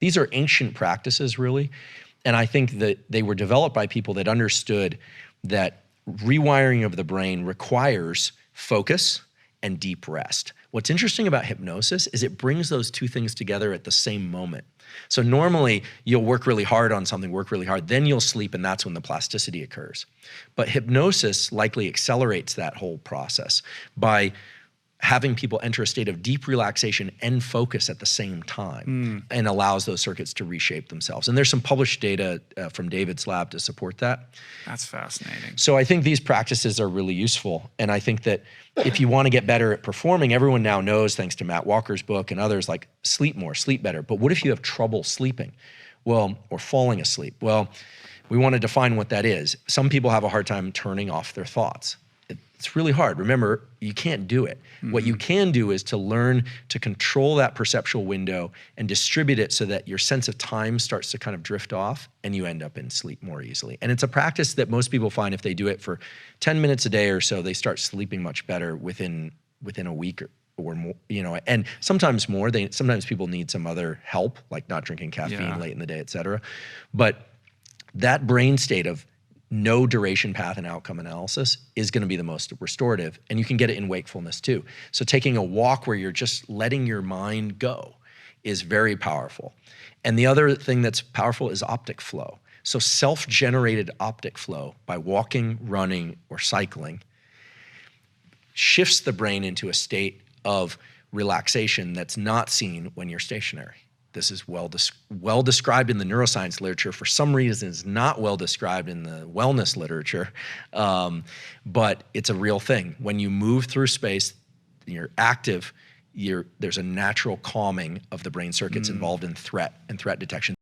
These are ancient practices, really. And I think that they were developed by people that understood that rewiring of the brain requires focus and deep rest. What's interesting about hypnosis is it brings those two things together at the same moment. So normally you'll work really hard on something, work really hard, then you'll sleep, and that's when the plasticity occurs. But hypnosis likely accelerates that whole process by having people enter a state of deep relaxation and focus at the same time, and allows those circuits to reshape themselves. And there's some published data from David's lab to support that. That's fascinating. So I think these practices are really useful. And I think that if you want to get better at performing, everyone now knows, thanks to Matt Walker's book and others, like sleep more, sleep better. But what if you have trouble sleeping? Well, or falling asleep? Well, we want to define what that is. Some people have a hard time turning off their thoughts. It's really hard. Remember, you can't do it. What you can do is to learn to control that perceptual window and distribute it so that your sense of time starts to kind of drift off and you end up in sleep more easily. And it's a practice that most people find if they do it for 10 minutes a day or so, they start sleeping much better within a week or more, you know, and sometimes more. Sometimes people need some other help, like not drinking caffeine late in the day, et cetera. But that brain state of no duration path and outcome analysis is going to be the most restorative, and you can get it in wakefulness too. So taking a walk where you're just letting your mind go is very powerful. And the other thing that's powerful is optic flow. So self-generated optic flow by walking, running, or cycling shifts the brain into a state of relaxation that's not seen when you're stationary. This is well described in the neuroscience literature. For some reason, it's not well described in the wellness literature, but it's a real thing. When you move through space, you're active, there's a natural calming of the brain circuits involved in threat and threat detection.